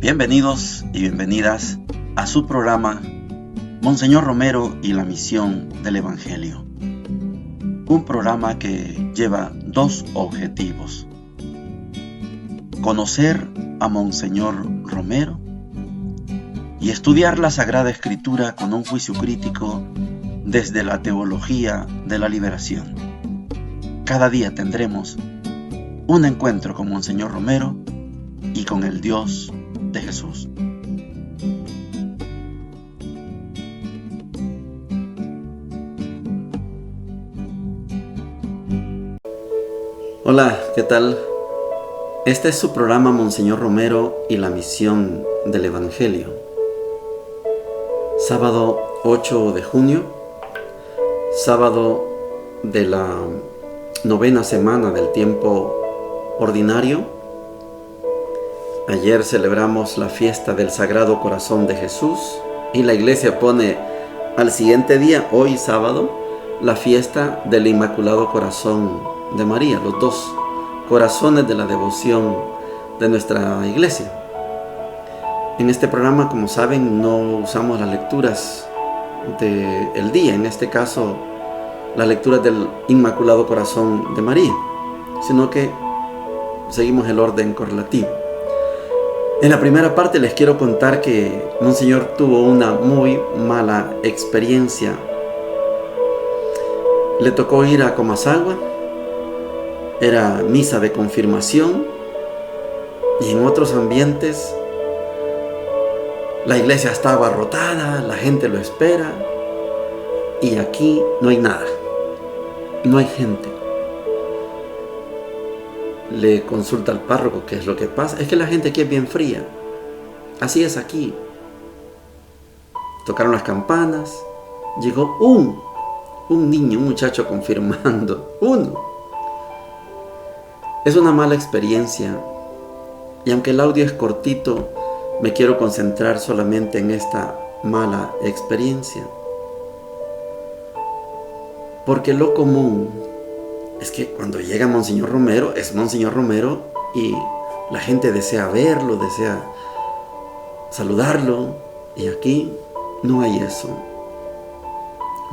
Bienvenidos y bienvenidas a su programa Monseñor Romero y la misión del Evangelio. Un programa que lleva dos objetivos: conocer a Monseñor Romero y estudiar la Sagrada Escritura con un juicio crítico desde la teología de la liberación. Cada día tendremos un encuentro con Monseñor Romero y con el Dios de Jesús. Hola, ¿qué tal? Este es su programa Monseñor Romero y la misión del Evangelio. Sábado 8 de junio, sábado de la 9ª semana del tiempo ordinario. Ayer celebramos la fiesta del Sagrado Corazón de Jesús y la iglesia pone al siguiente día, hoy sábado, la fiesta del Inmaculado Corazón de María, los dos corazones de la devoción de nuestra iglesia. En este programa, como saben, no usamos las lecturas del día, en este caso las lecturas del Inmaculado Corazón de María, sino que seguimos el orden correlativo. En la primera parte les quiero contar que Monseñor tuvo una muy mala experiencia. Le tocó ir a Comasagua, era misa de confirmación, y en otros ambientes la iglesia está abarrotada, la gente lo espera, y aquí no hay nada, no hay gente. Le consulta al párroco qué es lo que pasa. Es que la gente aquí es bien fría. Así es aquí. Tocaron las campanas. Llegó un niño, un muchacho confirmando. Uno. Es una mala experiencia. Y aunque el audio es cortito, me quiero concentrar solamente en esta mala experiencia. Porque lo común es que cuando llega Monseñor Romero, es Monseñor Romero y la gente desea verlo, desea saludarlo, y aquí no hay eso.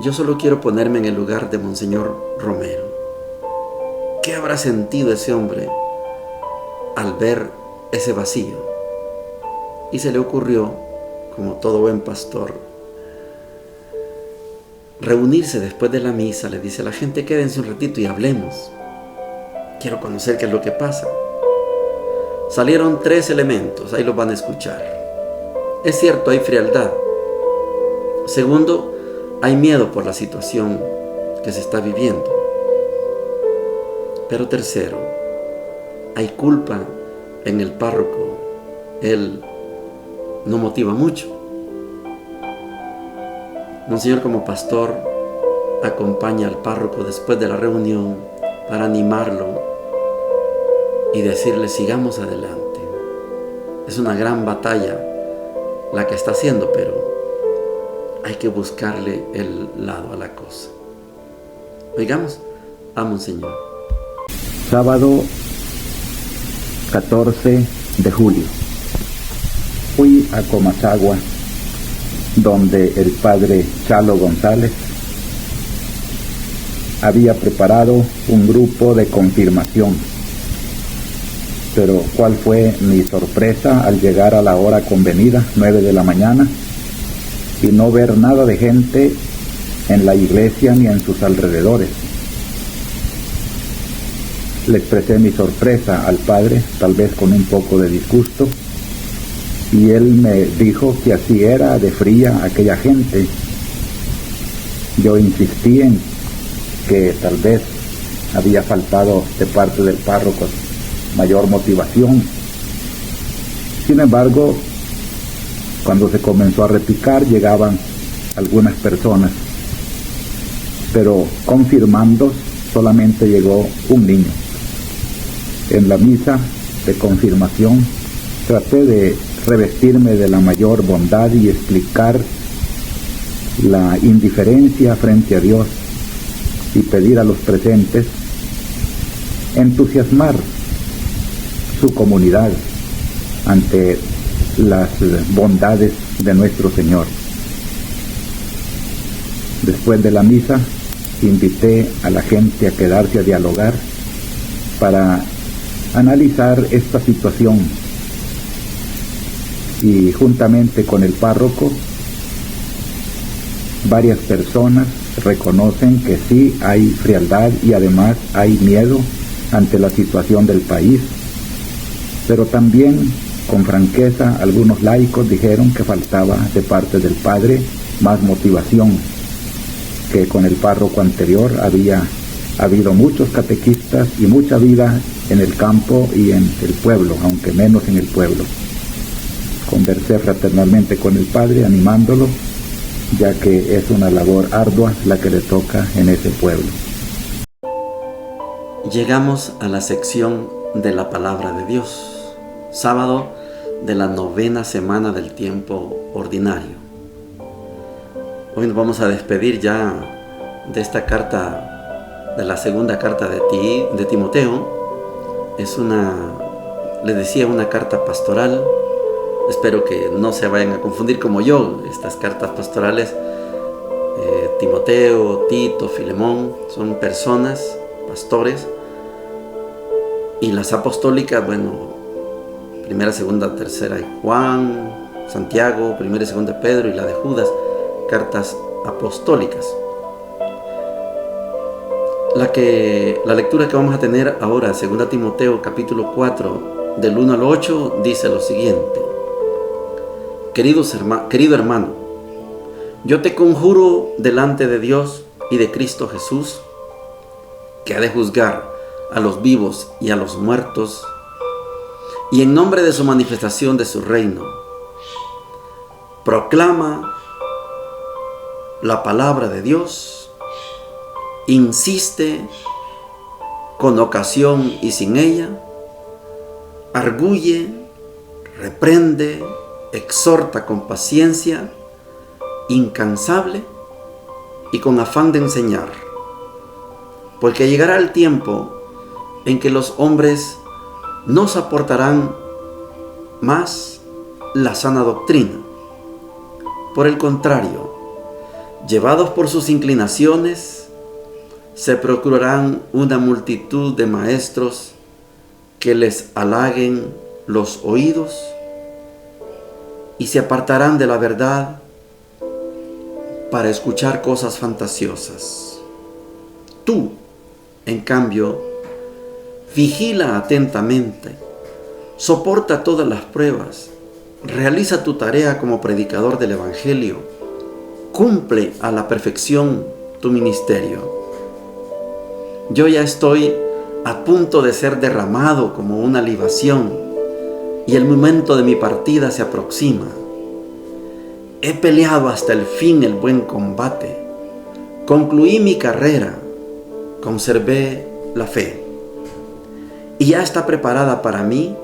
Yo solo quiero ponerme en el lugar de Monseñor Romero. ¿Qué habrá sentido ese hombre al ver ese vacío? Y se le ocurrió, como todo buen pastor, reunirse después de la misa. Le dice a la gente: quédense un ratito y hablemos. Quiero conocer qué es lo que pasa. Salieron 3 elementos, ahí los van a escuchar. Es cierto, hay frialdad. Segundo, hay miedo por la situación que se está viviendo. Pero tercero, hay culpa en el párroco. Él no motiva mucho. Monseñor, como pastor, acompaña al párroco después de la reunión para animarlo y decirle: sigamos adelante. Es una gran batalla la que está haciendo, pero hay que buscarle el lado a la cosa. Oigamos a Monseñor. Sábado 14 de julio. Fui a Comasagua, donde el padre Chalo González había preparado un grupo de confirmación. Pero ¿cuál fue mi sorpresa al llegar a la hora convenida, 9 de la mañana, y no ver nada de gente en la iglesia ni en sus alrededores? Le expresé mi sorpresa al padre, tal vez con un poco de disgusto, y él me dijo que así era de fría aquella gente. Yo insistí en que tal vez había faltado de parte del párroco mayor motivación. Sin embargo, cuando se comenzó a repicar, llegaban algunas personas, pero confirmando solamente llegó un niño. En la misa de confirmación traté de revestirme de la mayor bondad y explicar la indiferencia frente a Dios y pedir a los presentes entusiasmar su comunidad ante las bondades de nuestro Señor. Después de la misa, invité a la gente a quedarse a dialogar para analizar esta situación, y juntamente con el párroco, varias personas reconocen que sí hay frialdad y además hay miedo ante la situación del país, pero también con franqueza algunos laicos dijeron que faltaba de parte del padre más motivación, que con el párroco anterior había habido muchos catequistas y mucha vida en el campo y en el pueblo, aunque menos en el pueblo. Conversé fraternalmente con el padre animándolo, ya que es una labor ardua la que le toca en ese pueblo. Llegamos a la sección de la palabra de Dios, sábado de la 9ª semana del tiempo ordinario. Hoy nos vamos a despedir ya de esta carta, de la segunda carta de Timoteo. Es una carta pastoral. Espero que no se vayan a confundir como yo. Estas cartas pastorales, Timoteo, Tito, Filemón, son personas, pastores. Y las apostólicas, primera, segunda, tercera de Juan, Santiago, primera y segunda de Pedro y la de Judas, cartas apostólicas. La lectura que vamos a tener ahora, 2 Timoteo capítulo 4, del 1 al 8, dice lo siguiente: Querido hermano, yo te conjuro delante de Dios y de Cristo Jesús, que ha de juzgar a los vivos y a los muertos, y en nombre de su manifestación de su reino, proclama la palabra de Dios, insiste con ocasión y sin ella, arguye, reprende, exhorta con paciencia incansable y con afán de enseñar, porque llegará el tiempo en que los hombres no soportarán más la sana doctrina. Por el contrario, llevados por sus inclinaciones, se procurarán una multitud de maestros que les halaguen los oídos y se apartarán de la verdad para escuchar cosas fantasiosas. Tú, en cambio, vigila atentamente, soporta todas las pruebas, realiza tu tarea como predicador del Evangelio, cumple a la perfección tu ministerio. Yo ya estoy a punto de ser derramado como una libación y el momento de mi partida se aproxima. He peleado hasta el fin el buen combate, concluí mi carrera, conservé la fe. Y ya está preparada para mí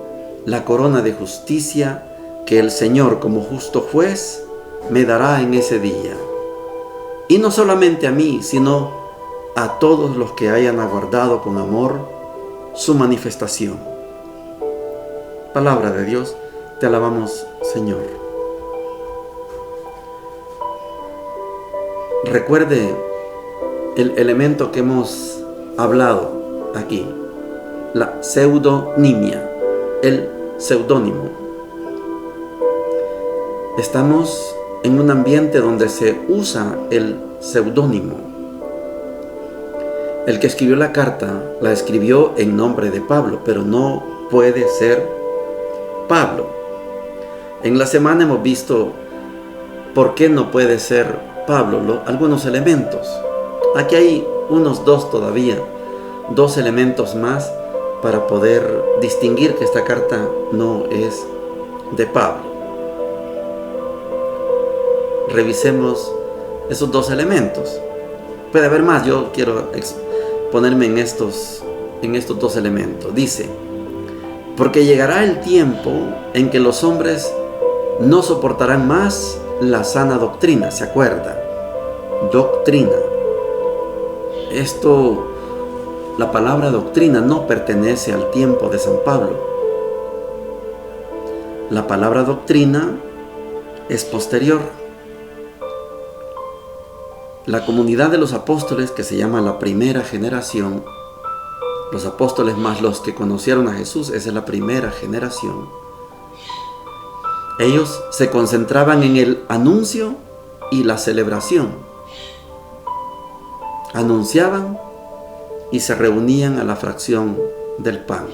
la corona de justicia que el Señor, como justo juez, me dará en ese día. Y no solamente a mí, sino a todos los que hayan aguardado con amor su manifestación. Palabra de Dios, te alabamos, Señor. Recuerde el elemento que hemos hablado aquí, la pseudonimia, el seudónimo. Estamos en un ambiente donde se usa el seudónimo. El que escribió la carta la escribió en nombre de Pablo, pero no puede ser Pablo. En la semana hemos visto por qué no puede ser Pablo, algunos elementos. Aquí hay unos dos elementos más para poder distinguir que esta carta no es de Pablo. Revisemos esos dos elementos. Puede haber más, yo quiero ponerme en estos dos elementos. Dice: porque llegará el tiempo en que los hombres no soportarán más la sana doctrina. ¿Se acuerda? Doctrina. La palabra doctrina no pertenece al tiempo de San Pablo. La palabra doctrina es posterior. La comunidad de los apóstoles, que se llama la primera generación, los apóstoles más los que conocieron a Jesús, esa es la primera generación. Ellos se concentraban en el anuncio y la celebración. Anunciaban y se reunían a la fracción del pan.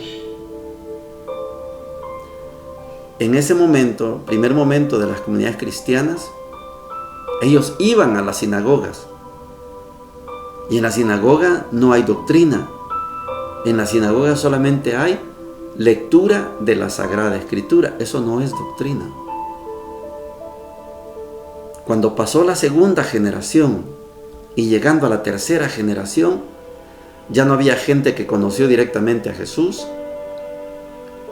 En ese momento, primer momento de las comunidades cristianas, ellos iban a las sinagogas. Y en la sinagoga no hay doctrina. En la sinagoga solamente hay lectura de la Sagrada Escritura. Eso no es doctrina. Cuando pasó la segunda generación y llegando a la tercera generación, ya no había gente que conoció directamente a Jesús.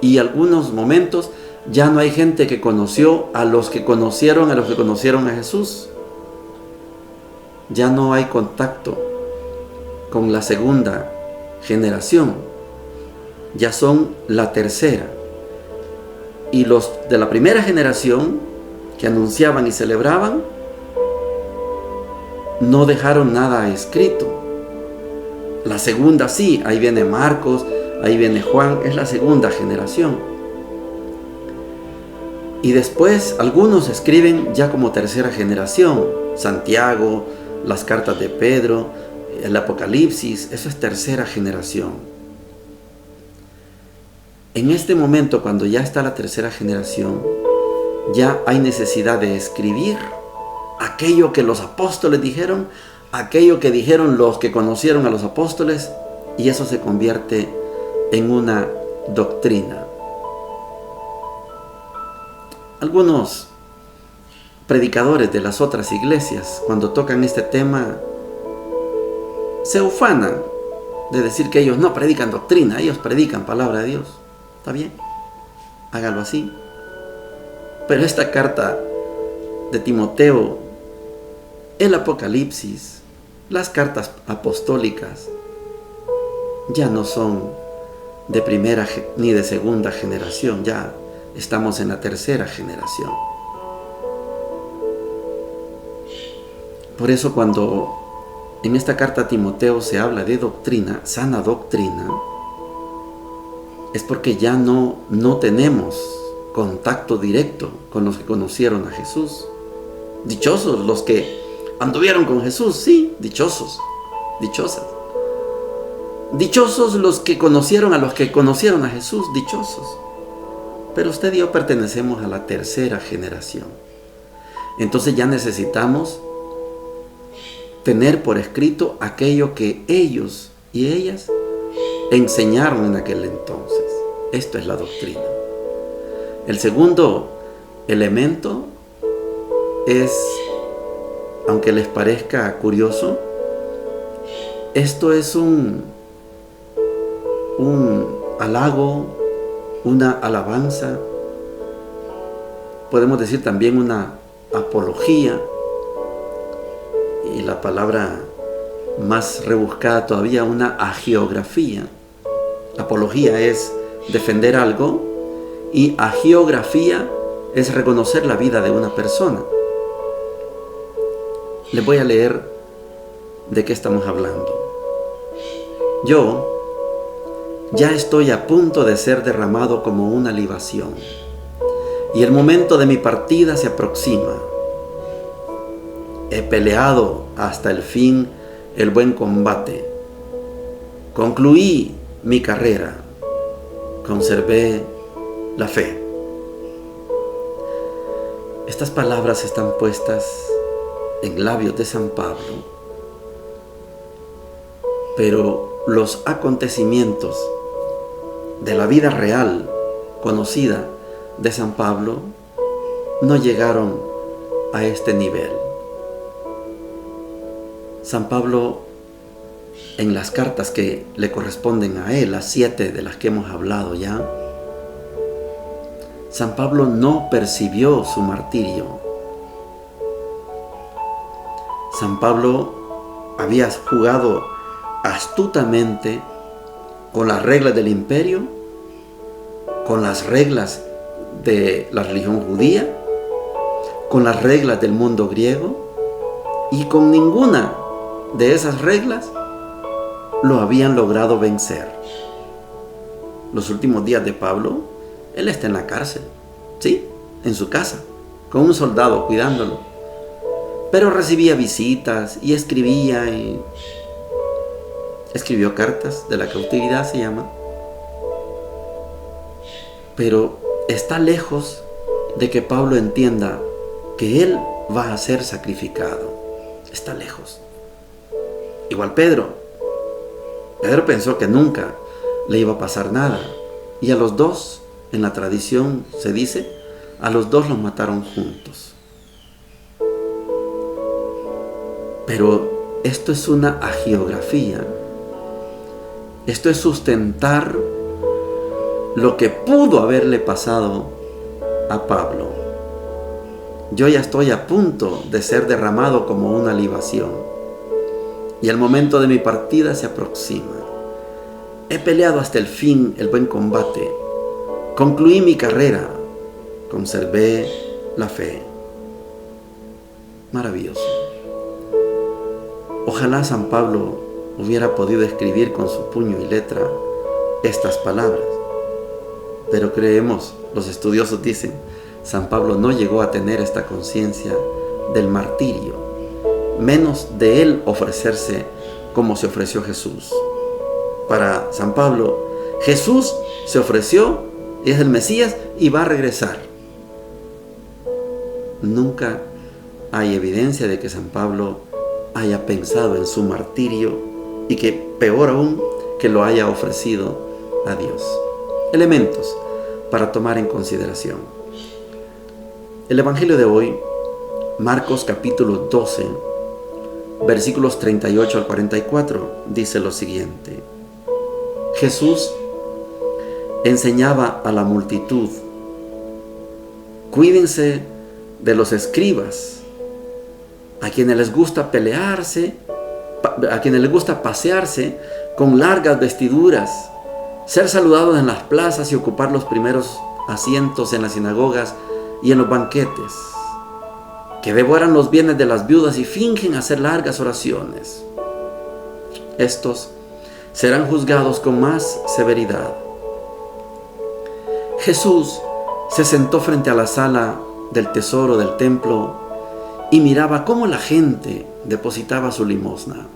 Y en algunos momentos ya no hay gente que conoció a los que conocieron a Jesús. Ya no hay contacto con la segunda generación. Ya son la tercera. Y los de la primera generación que anunciaban y celebraban no dejaron nada escrito. La segunda sí, ahí viene Marcos, ahí viene Juan, es la segunda generación. Y después algunos escriben ya como tercera generación, Santiago, las cartas de Pedro, el Apocalipsis, eso es tercera generación. En este momento, cuando ya está la tercera generación, ya hay necesidad de escribir aquello que los apóstoles dijeron, aquello que dijeron los que conocieron a los apóstoles, y eso se convierte en una doctrina. Algunos predicadores de las otras iglesias, cuando tocan este tema, se ufanan de decir que ellos no predican doctrina, ellos predican palabra de Dios. ¿Está bien? Hágalo así. Pero esta carta de Timoteo, el Apocalipsis, las cartas apostólicas, ya no son de primera ni de segunda generación, ya estamos en la tercera generación. Por eso cuando en esta carta a Timoteo se habla de doctrina, sana doctrina, es porque ya no tenemos contacto directo con los que conocieron a Jesús. Dichosos los que anduvieron con Jesús, sí, dichosos, dichosas. Dichosos los que conocieron a los que conocieron a Jesús, dichosos. Pero usted y yo pertenecemos a la tercera generación. Entonces ya necesitamos tener por escrito aquello que ellos y ellas enseñaron en aquel entonces. Esto es la doctrina. El segundo elemento es, aunque les parezca curioso, esto es un halago, una alabanza, podemos decir también una apología, y la palabra más rebuscada todavía, una agiografía. Apología es defender algo y agiografía es reconocer la vida de una persona. Les voy a leer de qué estamos hablando. Yo ya estoy a punto de ser derramado como una libación, y el momento de mi partida se aproxima. He peleado hasta el fin el buen combate. Concluí mi carrera. Conservé la fe. Estas palabras están puestas en labios de San Pablo, pero los acontecimientos de la vida real conocida de San Pablo no llegaron a este nivel. San Pablo, en las cartas que le corresponden a él, las 7 de las que hemos hablado ya, San Pablo no percibió su martirio. San Pablo había jugado astutamente con las reglas del imperio, con las reglas de la religión judía, con las reglas del mundo griego, y con ninguna de esas reglas lo habían logrado vencer. Los últimos días de Pablo, él está en la cárcel, ¿sí? En su casa, con un soldado cuidándolo. Pero recibía visitas y escribía, y escribió cartas de la cautividad, se llama. Pero está lejos de que Pablo entienda que él va a ser sacrificado. Está lejos. Igual Pedro. Pedro pensó que nunca le iba a pasar nada. Y a los dos, en la tradición se dice, a los dos los mataron juntos. Pero esto es una hagiografía. Esto es sustentar lo que pudo haberle pasado a Pablo. Yo ya estoy a punto de ser derramado como una libación, y el momento de mi partida se aproxima. He peleado hasta el fin el buen combate, concluí mi carrera, conservé la fe. Maravilloso. Ojalá San Pablo hubiera podido escribir con su puño y letra estas palabras, pero creemos, los estudiosos dicen, San Pablo no llegó a tener esta conciencia del martirio, menos de él ofrecerse como se ofreció Jesús. Para San Pablo, Jesús se ofreció, es el Mesías y va a regresar. Nunca hay evidencia de que San Pablo haya pensado en su martirio y que, peor aún, que lo haya ofrecido a Dios. Elementos para tomar en consideración. El Evangelio de hoy, Marcos capítulo 12, versículos 38 al 44, dice lo siguiente. Jesús enseñaba a la multitud: cuídense de los escribas, a quienes les gusta pelearse, a quienes les gusta pasearse con largas vestiduras, ser saludados en las plazas y ocupar los primeros asientos en las sinagogas y en los banquetes, que devoran los bienes de las viudas y fingen hacer largas oraciones. Estos serán juzgados con más severidad. Jesús se sentó frente a la sala del tesoro del templo y miraba cómo la gente depositaba su limosna.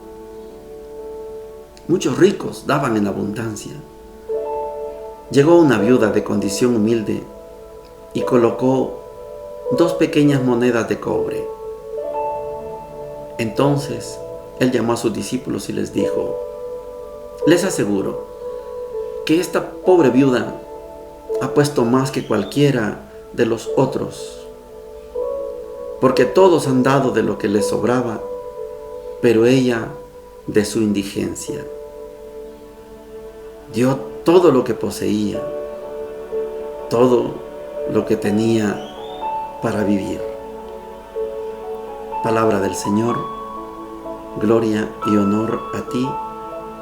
Muchos ricos daban en abundancia. Llegó una viuda de condición humilde y colocó 2 pequeñas monedas de cobre. Entonces él llamó a sus discípulos y les dijo: les aseguro que esta pobre viuda ha puesto más que cualquiera de los otros, porque todos han dado de lo que les sobraba, pero ella de su indigencia dio todo lo que poseía, todo lo que tenía para vivir. Palabra del Señor. Gloria y honor a ti,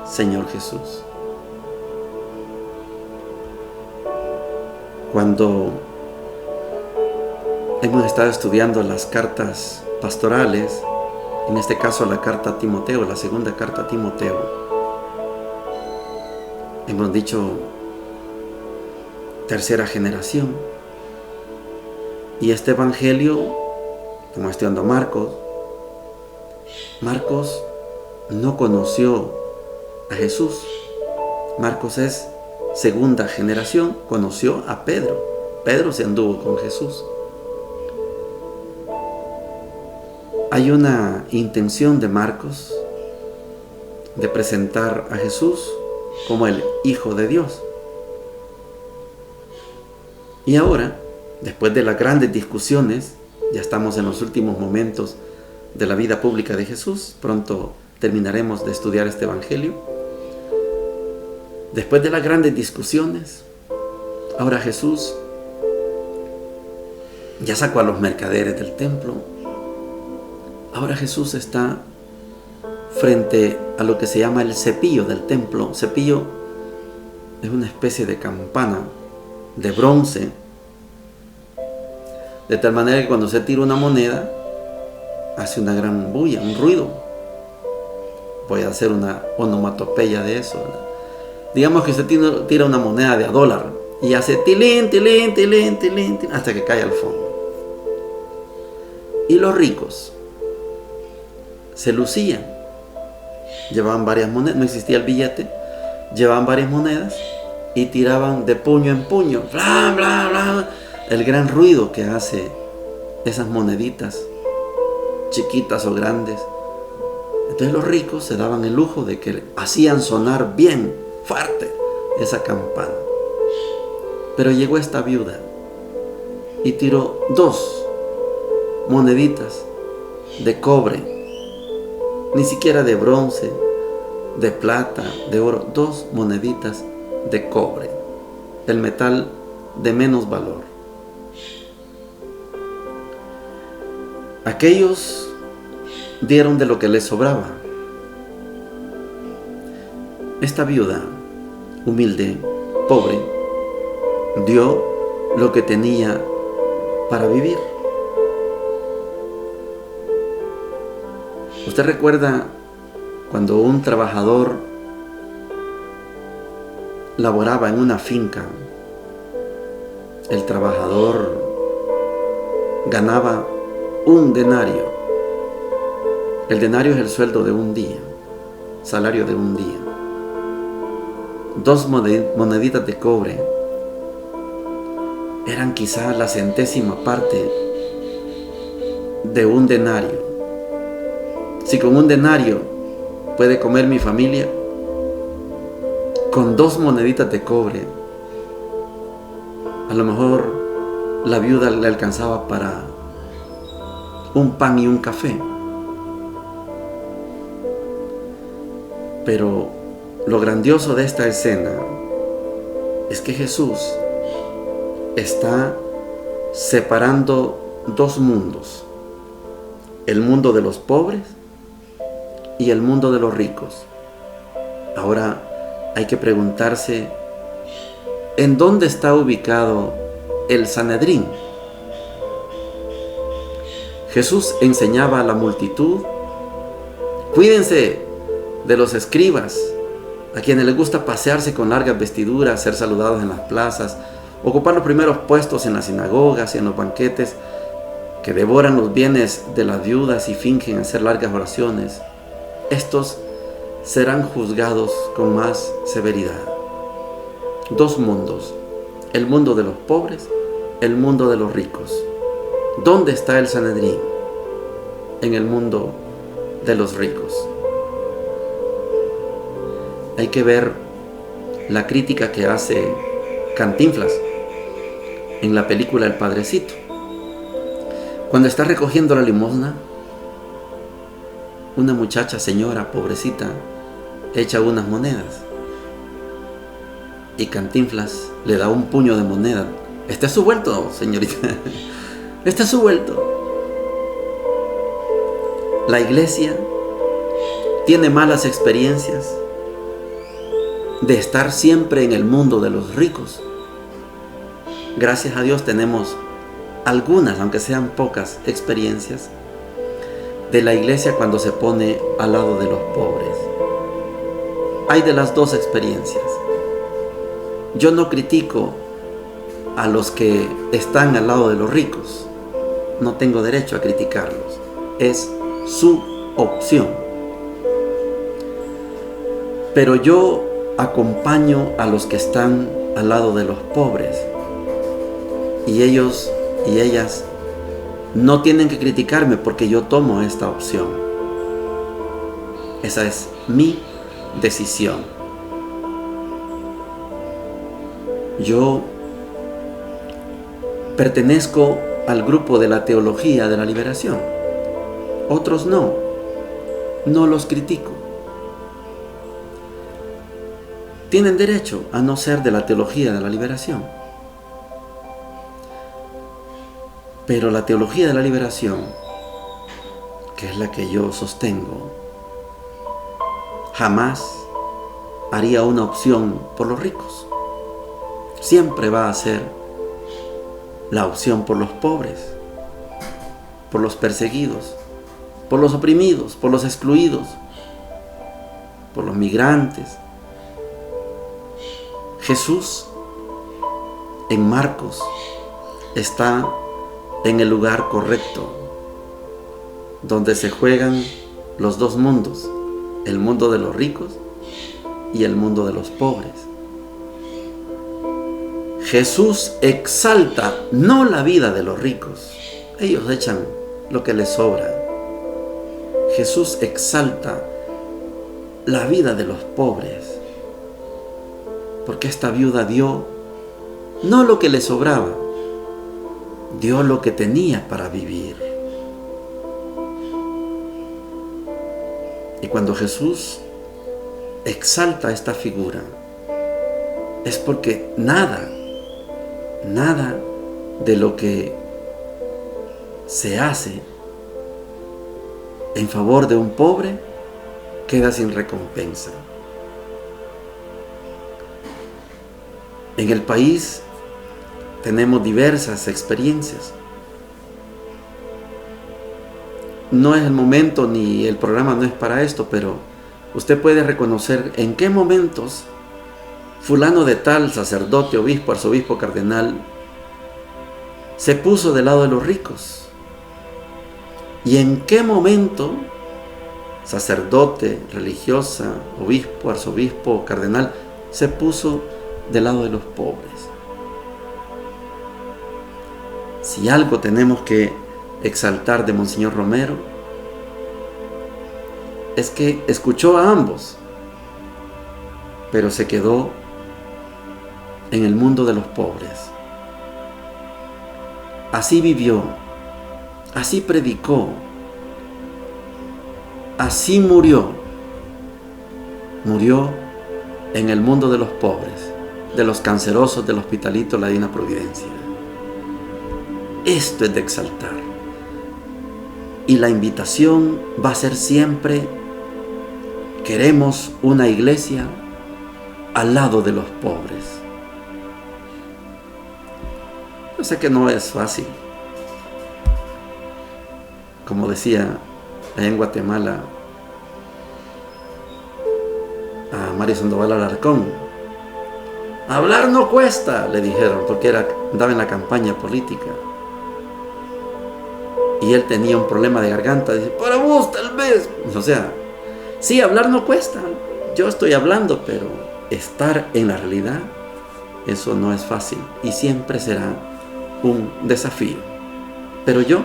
Señor Jesús. Cuando hemos estado estudiando las cartas pastorales, en este caso la carta a Timoteo, la segunda carta a Timoteo, hemos dicho tercera generación, y este evangelio, como estudiando Marcos no conoció a Jesús. Marcos es segunda generación, conoció a Pedro. Pedro se anduvo con Jesús. Hay una intención de Marcos de presentar a Jesús como el Hijo de Dios. Y ahora, después de las grandes discusiones, ya estamos en los últimos momentos de la vida pública de Jesús. Pronto terminaremos de estudiar este evangelio. Después de las grandes discusiones, ahora Jesús ya sacó a los mercaderes del templo. Ahora Jesús está frente a lo que se llama el cepillo del templo. Cepillo es una especie de campana de bronce De tal manera que cuando se tira una moneda, hace una gran bulla, un ruido. Voy a hacer una onomatopeya de eso, ¿verdad? Digamos que se tira una moneda de $1 y hace tilín, tilín, tilín, tilín, tilín, hasta que cae al fondo. Y los ricos se lucían. Llevaban varias monedas, no existía el billete, llevaban varias monedas y tiraban de puño en puño, bla, bla, bla, el gran ruido que hace esas moneditas, chiquitas o grandes. Entonces los ricos se daban el lujo de que hacían sonar bien fuerte esa campana. Pero llegó esta viuda y tiró 2 moneditas de cobre, ni siquiera de bronce, de plata, de oro, 2 moneditas de cobre, el metal de menos valor. Aquellos dieron de lo que les sobraba. Esta viuda, humilde, pobre, dio lo que tenía para vivir. ¿Usted recuerda cuando un trabajador laboraba en una finca? El trabajador ganaba 1 denario. El denario es el sueldo de un día, salario de un día. 2 moneditas de cobre eran quizás la 100ª parte de 1 denario. Si con 1 denario puede comer mi familia, con 2 moneditas de cobre, a lo mejor la viuda le alcanzaba para un pan y un café. Pero lo grandioso de esta escena es que Jesús está separando 2 mundos: el mundo de los pobres y el mundo de los ricos. Ahora hay que preguntarse, ¿en dónde está ubicado el Sanedrín? Jesús enseñaba a la multitud: cuídense de los escribas, a quienes les gusta pasearse con largas vestiduras, ser saludados en las plazas, ocupar los primeros puestos en las sinagogas y en los banquetes, que devoran los bienes de las viudas y fingen hacer largas oraciones. Estos serán juzgados con más severidad. 2 mundos: el mundo de los pobres, el mundo de los ricos. ¿Dónde está el Sanedrín? En el mundo de los ricos. Hay que ver la crítica que hace Cantinflas en la película El Padrecito. Cuando está recogiendo la limosna, una muchacha, señora, pobrecita, echa unas monedas y Cantinflas le da un puño de moneda. Este es su vuelto, señorita. Este es su vuelto. La iglesia tiene malas experiencias de estar siempre en el mundo de los ricos. Gracias a Dios tenemos algunas, aunque sean pocas, experiencias de la iglesia cuando se pone al lado de los pobres. Hay de las 2 experiencias. Yo no critico a los que están al lado de los ricos. No tengo derecho a criticarlos. Es su opción. Pero yo acompaño a los que están al lado de los pobres. Y ellos y ellas no tienen que criticarme porque yo tomo esta opción. Esa es mi decisión. Yo pertenezco al grupo de la teología de la liberación. Otros no. No los critico. Tienen derecho a no ser de la teología de la liberación. Pero la teología de la liberación, que es la que yo sostengo, jamás haría una opción por los ricos. Siempre va a ser la opción por los pobres. por los perseguidos, por los oprimidos, por los excluidos, por los migrantes. Jesús en Marcos está en el lugar correcto, donde se juegan los dos mundos, el mundo de los ricos y el mundo de los pobres. Jesús exalta no la vida de los ricos, ellos echan lo que les sobra. Jesús exalta la vida de los pobres, porque esta viuda dio no lo que le sobraba, dio lo que tenía para vivir. Y cuando Jesús exalta esta figura, es porque nada de lo que se hace en favor de un pobre queda sin recompensa. En el país tenemos diversas experiencias. No es el momento ni el programa no es para esto, pero usted puede reconocer en qué momentos fulano de tal, sacerdote, obispo, arzobispo, cardenal, se puso del lado de los ricos. Y en qué momento sacerdote, religiosa, obispo, arzobispo, cardenal, se puso del lado de los pobres. Si algo tenemos que exaltar de Monseñor Romero, es que escuchó a ambos, pero se quedó en el mundo de los pobres. Así vivió, así predicó, así murió. Murió en el mundo de los pobres, de los cancerosos del Hospitalito La Divina Providencia. Esto es de exaltar. Y la invitación va a ser siempre: queremos una iglesia al lado de los pobres. Yo sé que no es fácil. Como decía allá en Guatemala a Mario Sandoval Alarcón, hablar no cuesta, le dijeron, porque andaba en la campaña política. Y él tenía un problema de garganta. Dice, para vos tal vez. O sea, sí, hablar no cuesta. Yo estoy hablando, pero estar en la realidad, eso no es fácil. Y siempre será un desafío. Pero yo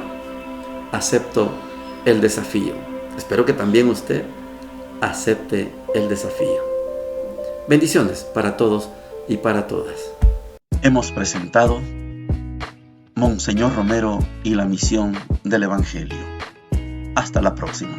acepto el desafío. Espero que también usted acepte el desafío. Bendiciones para todos y para todas. Hemos presentado Monseñor Romero y la misión del Evangelio. Hasta la próxima.